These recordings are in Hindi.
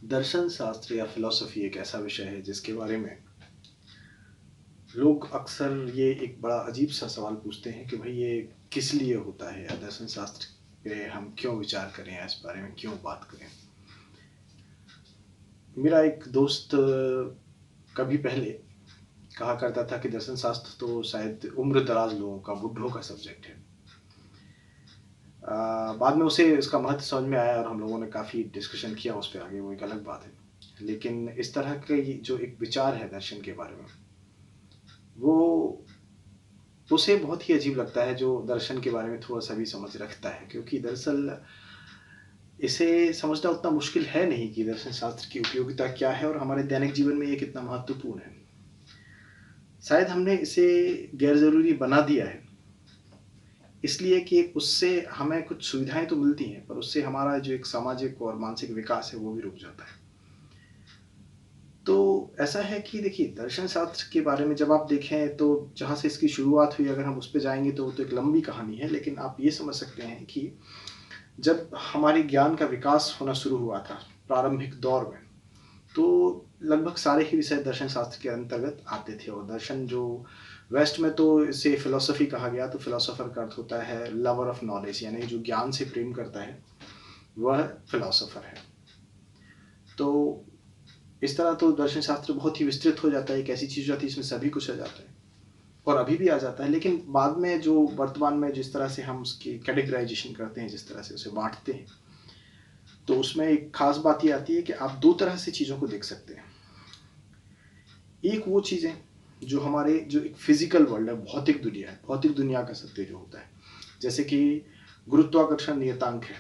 दर्शन शास्त्र या फिलॉसफी एक ऐसा विषय है जिसके बारे में लोग अक्सर ये एक बड़ा अजीब सा सवाल पूछते हैं कि भाई ये किस लिए होता है, या दर्शन शास्त्र पे हम क्यों विचार करें, या इस बारे में क्यों बात करें। मेरा एक दोस्त कभी पहले कहा करता था कि दर्शन शास्त्र तो शायद उम्र दराज लोगों का, बुढ़ों का सब्जेक्ट है। बाद में उसे इसका महत्व समझ में आया और हम लोगों ने काफ़ी डिस्कशन किया उस पर आगे, वो एक अलग बात है। लेकिन इस तरह के जो एक विचार है दर्शन के बारे में, वो उसे बहुत ही अजीब लगता है जो दर्शन के बारे में थोड़ा सा भी समझ रखता है, क्योंकि दरअसल इसे समझना उतना मुश्किल है नहीं कि दर्शन शास्त्र की उपयोगिता क्या है और हमारे दैनिक जीवन में ये कितना महत्वपूर्ण है। शायद हमने इसे गैर ज़रूरी बना दिया है, इसलिए कि उससे हमें कुछ सुविधाएं तो मिलती हैं, पर उससे हमारा जो एक सामाजिक और मानसिक विकास है वो भी रुक जाता है। तो ऐसा है कि देखिए, दर्शन शास्त्र के बारे में जब आप देखें तो जहाँ से इसकी शुरुआत हुई, अगर हम उस पर जाएंगे तो एक लंबी कहानी है। लेकिन आप ये समझ सकते हैं कि जब हमारे ज्ञान का विकास होना शुरू हुआ था प्रारंभिक दौर में, तो लगभग सारे ही विषय दर्शन शास्त्र के अंतर्गत आते थे। और दर्शन जो वेस्ट में तो इसे फिलोसफी कहा गया, तो फिलोसोफर का अर्थ होता है लवर ऑफ नॉलेज, यानी जो ज्ञान से प्रेम करता है वह फिलोसोफर है। तो इस तरह तो दर्शन शास्त्र बहुत ही विस्तृत हो जाता है, एक ऐसी चीज़ होती है इसमें सभी कुछ आ जाता है और अभी भी आ जाता है। लेकिन बाद में जो वर्तमान में जिस तरह से हम उसकी कैटेगराइजेशन करते हैं, जिस तरह से उसे बांटते हैं, तो उसमें एक खास बात ये आती है कि आप दो तरह से चीज़ों को देख सकते हैं। एक वो चीज़ें जो हमारे जो एक फिजिकल वर्ल्ड है, भौतिक दुनिया है, भौतिक दुनिया का सत्य जो होता है, जैसे कि गुरुत्वाकर्षण नियतांक है,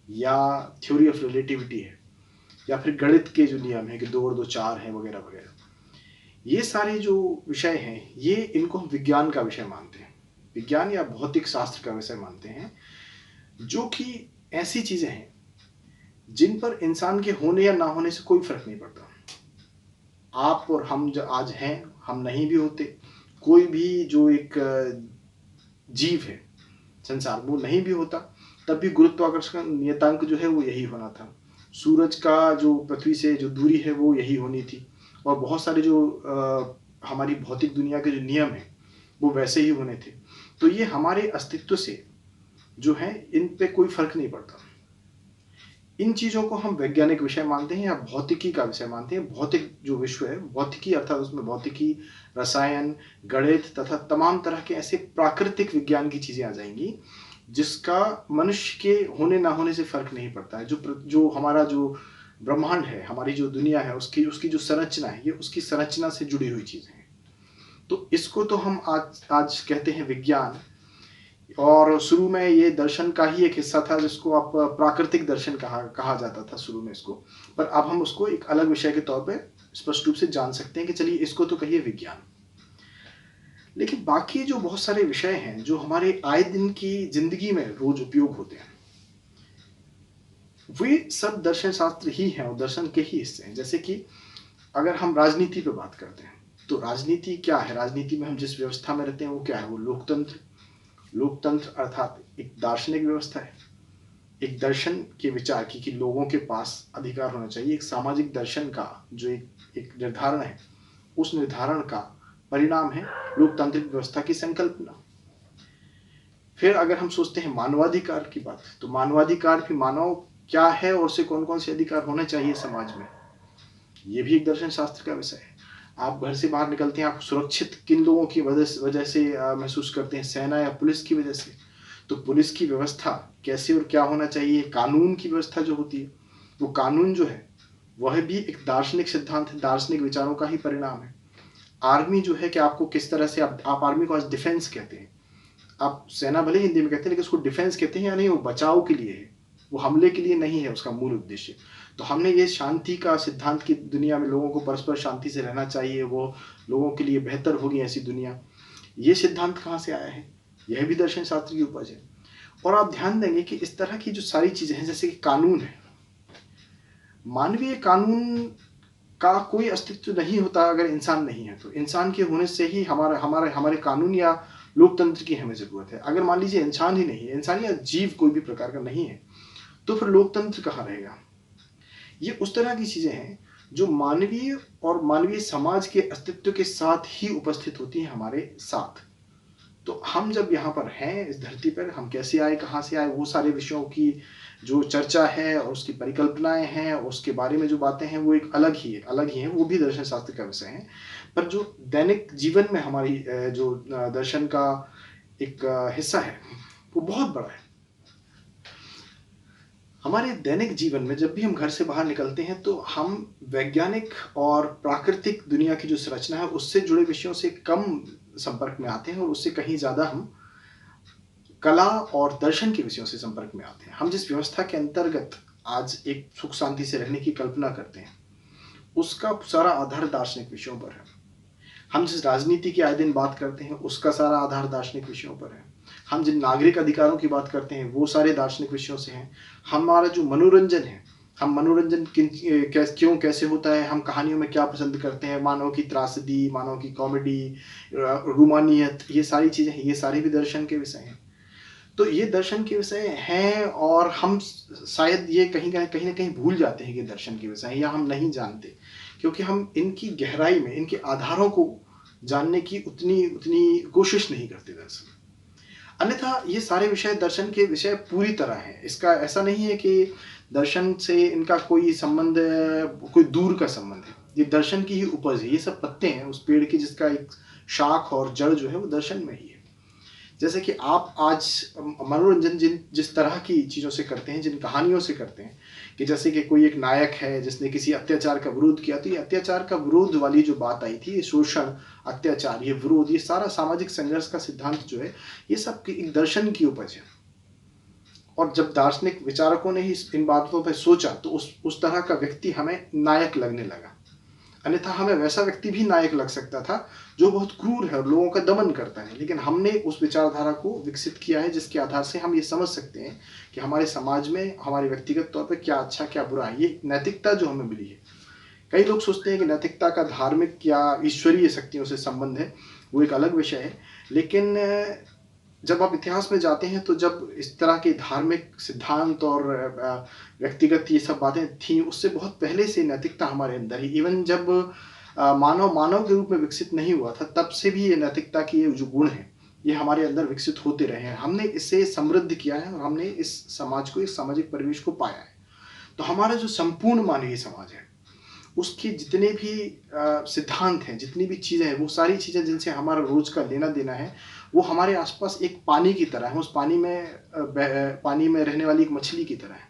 या थ्योरी ऑफ रिलेटिविटी है, या फिर गणित के जो नियम है कि 2 और 2 4 है, वगैरह वगैरह। ये सारे जो विषय हैं, ये इनको हम विज्ञान का विषय मानते हैं, विज्ञान या भौतिक शास्त्र का विषय मानते हैं, जो कि ऐसी चीज़ें हैं जिन पर इंसान के होने या ना होने से कोई फर्क नहीं पड़ता। आप और हम जो आज हैं, हम नहीं भी होते, कोई भी जो एक जीव है संसार, वो नहीं भी होता, तब भी गुरुत्वाकर्षण नियतांक जो है वो यही होना था। सूरज का जो पृथ्वी से जो दूरी है वो यही होनी थी, और बहुत सारे जो हमारी भौतिक दुनिया के जो नियम हैं वो वैसे ही होने थे। तो ये हमारे अस्तित्व से जो है, इन पे कोई फर्क नहीं पड़ता। इन चीज़ों को हम वैज्ञानिक विषय मानते हैं या भौतिकी का विषय मानते हैं। भौतिक जो विश्व है, भौतिकी अर्थात उसमें भौतिकी, रसायन, गणित तथा तमाम तरह के ऐसे प्राकृतिक विज्ञान की चीज़ें आ जाएंगी जिसका मनुष्य के होने ना होने से फर्क नहीं पड़ता है। जो हमारा जो ब्रह्मांड है, हमारी जो दुनिया है, उसकी उसकी जो संरचना है, ये उसकी संरचना से जुड़ी हुई चीज़ें हैं। तो इसको तो हम आज आज कहते हैं विज्ञान। और शुरू में ये दर्शन का ही एक हिस्सा था जिसको आप प्राकृतिक दर्शन कहा जाता था शुरू में इसको, पर अब हम उसको एक अलग विषय के तौर पे स्पष्ट रूप से जान सकते हैं कि चलिए इसको तो कहिए विज्ञान। लेकिन बाकी जो बहुत सारे विषय हैं जो हमारे आए दिन की जिंदगी में रोज उपयोग होते हैं, वे सब दर्शन शास्त्र ही हैं और दर्शन के ही हिस्से हैं। जैसे कि अगर हम राजनीति पे बात करते हैं, तो राजनीति क्या है, राजनीति में हम जिस व्यवस्था में रहते हैं वो क्या है, वो लोकतंत्र। लोकतंत्र अर्थात एक दार्शनिक व्यवस्था है, एक दर्शन के विचार की कि लोगों के पास अधिकार होना चाहिए, एक सामाजिक दर्शन का जो एक निर्धारण है, उस निर्धारण का परिणाम है लोकतांत्रिक व्यवस्था की संकल्पना। फिर अगर हम सोचते हैं मानवाधिकार की बात, तो मानवाधिकार भी मानव क्या है और उसे कौन कौन से अधिकार होने चाहिए समाज में, ये भी एक दर्शन शास्त्र का विषय है। आप घर से बाहर निकलते हैं, आप सुरक्षित किन लोगों की वजह से महसूस करते हैं, सेना या पुलिस की वजह से। तो पुलिस की व्यवस्था कैसे और क्या होना चाहिए, कानून की व्यवस्था जो होती है, वो कानून जो है वह भी एक दार्शनिक सिद्धांत है, दार्शनिक विचारों का ही परिणाम है। आर्मी जो है कि आपको किस तरह से, आप आर्मी को आज डिफेंस कहते हैं, आप सेना भले हिंदी में कहते हैं लेकिन उसको डिफेंस कहते हैं, या नहीं, वो बचाव के लिए है, वो हमले के लिए नहीं है उसका मूल उद्देश्य। तो हमने ये शांति का सिद्धांत की दुनिया में लोगों को परस्पर शांति से रहना चाहिए, वो लोगों के लिए बेहतर होगी ऐसी दुनिया, ये सिद्धांत कहाँ से आया है, यह भी दर्शन शास्त्र की उपज है। और आप ध्यान देंगे कि इस तरह की जो सारी चीज़ें हैं, जैसे कि कानून है, मानवीय कानून का कोई अस्तित्व नहीं होता अगर इंसान नहीं है। तो इंसान के होने से ही हमारे कानून या लोकतंत्र की हमें ज़रूरत है। अगर मान लीजिए इंसान ही नहीं है, इंसान या जीव कोई भी प्रकार का नहीं है, तो फिर लोकतंत्र कहाँ रहेगा। ये उस तरह की चीज़ें हैं जो मानवीय और मानवीय समाज के अस्तित्व के साथ ही उपस्थित होती हैं हमारे साथ। तो हम जब यहाँ पर हैं इस धरती पर, हम कैसे आए, कहाँ से आए, वो सारे विषयों की जो चर्चा है और उसकी परिकल्पनाएँ हैं, उसके बारे में जो बातें हैं, वो एक अलग ही हैं, वो भी दर्शन शास्त्र का विषय है। पर जो दैनिक जीवन में हमारी जो दर्शन का एक हिस्सा है, वो बहुत बड़ा है। हमारे दैनिक जीवन में जब भी हम घर से बाहर निकलते हैं तो हम वैज्ञानिक और प्राकृतिक दुनिया की जो संरचना है उससे जुड़े विषयों से कम संपर्क में आते हैं और उससे कहीं ज़्यादा हम कला और दर्शन के विषयों से संपर्क में आते हैं। हम जिस व्यवस्था के अंतर्गत आज एक सुख शांति से रहने की कल्पना करते हैं, उसका सारा आधार दार्शनिक विषयों पर है। हम जिस राजनीति की आए दिन बात करते हैं, उसका सारा आधार दार्शनिक विषयों पर है। हम जिन नागरिक अधिकारों की बात करते हैं, वो सारे दार्शनिक विषयों से हैं। हमारा जो मनोरंजन है, हम मनोरंजन क्यों कैसे होता है, हम कहानियों में क्या पसंद करते हैं, मानव की त्रासदी, मानव की कॉमेडी, रूमानियत, ये सारी चीज़ें हैं, ये सारे भी दर्शन के विषय हैं। तो ये दर्शन के विषय हैं और हम शायद ये कहीं ना कहीं भूल जाते हैं कि दर्शन के विषय हैं, या हम नहीं जानते, क्योंकि हम इनकी गहराई में, इनके आधारों को जानने की उतनी उतनी कोशिश नहीं करते दरअसल। अन्यथा ये सारे विषय दर्शन के विषय पूरी तरह हैं। इसका ऐसा नहीं है कि दर्शन से इनका कोई संबंध, कोई दूर का संबंध है। ये दर्शन की ही उपज है। ये सब पत्ते हैं उस पेड़ की जिसका एक शाख और जड़ जो है वो दर्शन में ही है। जैसे कि आप आज मनोरंजन जिस तरह की चीज़ों से करते हैं, जिन कहानियों से करते हैं, कि जैसे कि कोई एक नायक है जिसने किसी अत्याचार का विरोध किया, तो ये अत्याचार का विरोध वाली जो बात आई थी, ये शोषण, अत्याचार, ये विरोध, ये सारा सामाजिक संघर्ष का सिद्धांत जो है, ये सब एक दर्शन की उपज है। और जब दार्शनिक विचारकों ने ही इन बातों पर सोचा तो उस तरह का व्यक्ति हमें नायक लगने लगा। अन्यथा हमें वैसा व्यक्ति भी नायक लग सकता था जो बहुत क्रूर है और लोगों का दमन करता है, लेकिन हमने उस विचारधारा को विकसित किया है जिसके आधार से हम ये समझ सकते हैं कि हमारे समाज में हमारे व्यक्तिगत तौर पर क्या अच्छा क्या बुरा है। ये नैतिकता जो हमें मिली है, कई लोग सोचते हैं कि नैतिकता का धार्मिक या ईश्वरीय शक्तियों से संबंध है, वो एक अलग विषय है। लेकिन जब आप इतिहास में जाते हैं तो जब इस तरह के धार्मिक सिद्धांत और व्यक्तिगत ये सब बातें थी, उससे बहुत पहले से नैतिकता हमारे अंदर ही, इवन जब मानव मानव के रूप में विकसित नहीं हुआ था, तब से भी ये नैतिकता की जो गुण है ये हमारे अंदर विकसित होते रहे हैं। हमने इसे समृद्ध किया है और हमने इस समाज को, इस सामाजिक परिवेश को पाया है। तो हमारा जो संपूर्ण मानवीय समाज है, उसके जितने भी सिद्धांत हैं, जितनी भी चीज़ें हैं, वो सारी चीज़ें जिनसे हमारा रोज का लेना देना है, वो हमारे आसपास एक पानी की तरह है। उस पानी में रहने वाली एक मछली की तरह है।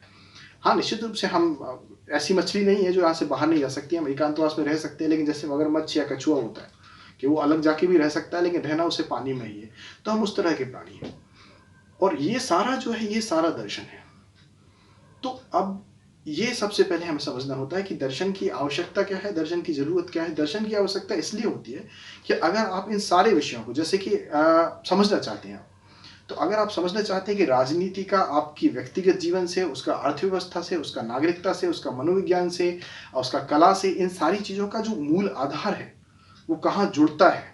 हाँ, निश्चित रूप से हम ऐसी मछली नहीं है जो यहाँ से बाहर नहीं जा सकती। हम एकांतवास में रह सकते हैं, लेकिन जैसे मगरमच्छ या कछुआ होता है कि वो अलग जाके भी रह सकता है, लेकिन रहना उसे पानी में ही है। तो हम उस तरह के प्राणी हैं। और ये सारा जो है, ये सारा दर्शन है। तो अब ये सबसे पहले हमें समझना होता है कि दर्शन की आवश्यकता क्या है, दर्शन की ज़रूरत क्या है। दर्शन की आवश्यकता इसलिए होती है कि अगर आप इन सारे विषयों को जैसे कि समझना चाहते हैं, तो अगर आप समझना चाहते हैं कि राजनीति का आपकी व्यक्तिगत जीवन से, उसका अर्थव्यवस्था से, उसका नागरिकता से, उसका मनोविज्ञान से, उसका कला से, इन सारी चीज़ों का जो मूल आधार है वो कहाँ जुड़ता है,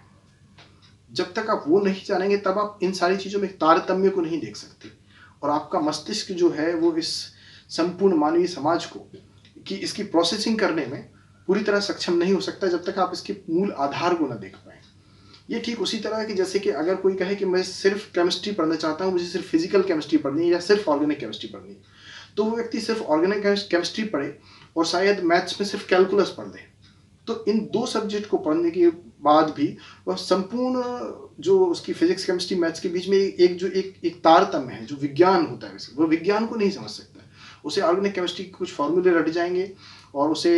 जब तक आप वो नहीं जानेंगे तब आप इन सारी चीज़ों में तारतम्य को नहीं देख सकते। और आपका मस्तिष्क जो है वो इस संपूर्ण मानवीय समाज को कि इसकी प्रोसेसिंग करने में पूरी तरह सक्षम नहीं हो सकता जब तक आप इसके मूल आधार को ना देख पाए। ये ठीक उसी तरह है कि जैसे कि अगर कोई कहे कि मैं सिर्फ केमिस्ट्री पढ़ना चाहता हूँ, मुझे सिर्फ फिजिकल केमिस्ट्री पढ़नी है या सिर्फ ऑर्गेनिक केमिस्ट्री पढ़नी है, तो वो व्यक्ति सिर्फ ऑर्गेनिक केमिस्ट्री पढ़े और शायद मैथ्स में सिर्फ कैलकुलस पढ़ दे। तो इन दो सब्जेक्ट को पढ़ने के बाद भी वह संपूर्ण जो उसकी फिजिक्स केमिस्ट्री मैथ्स के बीच में एक तारतम्य है, जो विज्ञान होता है, वो विज्ञान को नहीं समझ सकता। उसे ऑर्गेनिक केमिस्ट्री के कुछ फॉर्मूले रट जाएंगे और उसे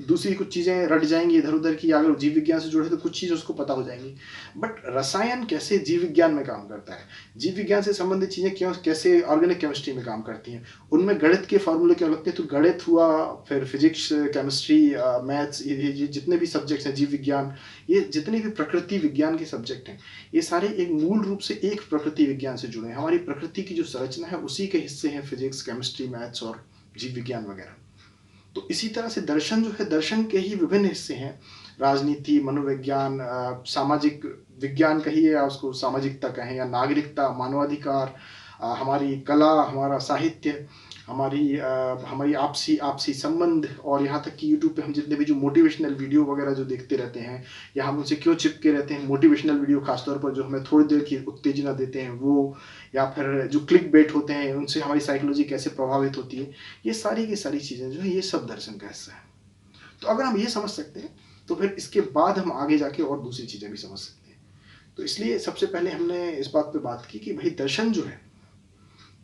दूसरी कुछ चीज़ें रट जाएंगी इधर उधर की। अगर जीव विज्ञान से जुड़े तो कुछ चीज़ उसको पता हो जाएंगी। बट रसायन कैसे जीव विज्ञान में काम करता है, जीव विज्ञान से संबंधित चीज़ें क्यों कैसे ऑर्गेनिक केमिस्ट्री में काम करती हैं, उनमें गणित के फॉर्मूले क्यों लगते हैं, तो गणित हुआ, फिर फिजिक्स, केमिस्ट्री, मैथ्स, ये जितने भी सब्जेक्ट्स हैं, जीव विज्ञान, ये जितने भी प्रकृति विज्ञान के सब्जेक्ट हैं, ये सारे एक मूल रूप से एक प्रकृति विज्ञान से जुड़े हैं। हमारी प्रकृति की जो संरचना है उसी के हिस्से हैं फिजिक्स, केमिस्ट्री, मैथ्स और जीव विज्ञान वगैरह। तो इसी तरह से दर्शन जो है, दर्शन के ही विभिन्न हिस्से हैं। राजनीति, मनोविज्ञान, सामाजिक विज्ञान कहिए या उसको सामाजिकता कहें, या नागरिकता, मानवाधिकार, हमारी कला, हमारा साहित्य, हमारी आपसी आपसी संबंध, और यहाँ तक कि यूट्यूब पे हम जितने भी जो मोटिवेशनल वीडियो वगैरह जो देखते रहते हैं, या हम उनसे क्यों चिपके रहते हैं, मोटिवेशनल वीडियो खासतौर पर जो हमें थोड़ी देर की उत्तेजना देते हैं वो, या फिर जो क्लिक बेट होते हैं उनसे हमारी साइकोलॉजी कैसे प्रभावित होती है, ये सारी की सारी चीज़ें जो है ये सब दर्शन का हिस्सा है। तो अगर हम ये समझ सकते हैं तो फिर इसके बाद हम आगे जाके और दूसरी चीज़ें भी समझ सकते हैं। तो इसलिए सबसे पहले हमने इस बात पे बात की कि भाई दर्शन जो है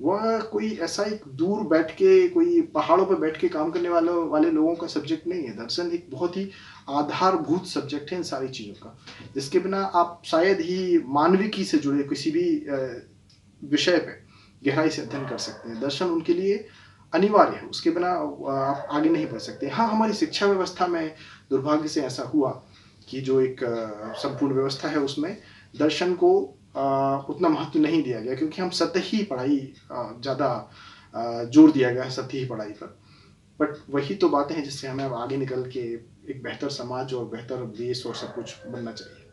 वह कोई ऐसा एक दूर बैठ के, कोई पहाड़ों पे बैठ के काम करने वाले लोगों का सब्जेक्ट नहीं है। दर्शन एक बहुत ही आधारभूत सब्जेक्ट है इन सारी चीज़ों का, जिसके बिना आप शायद ही मानविकी से जुड़े किसी भी विषय पे गहराई से अध्ययन कर सकते हैं। दर्शन उनके लिए अनिवार्य है, उसके बिना आप आगे नहीं बढ़ सकते। हाँ, हमारी शिक्षा व्यवस्था में दुर्भाग्य से ऐसा हुआ कि जो एक संपूर्ण व्यवस्था है उसमें दर्शन को उतना महत्व नहीं दिया गया, क्योंकि हम सतही पढ़ाई ज़्यादा जोर दिया गया है सतही पढ़ाई पर। बट वही तो बातें हैं जिससे हमें अब आगे निकल के एक बेहतर समाज और बेहतर देश और सब कुछ बनना चाहिए।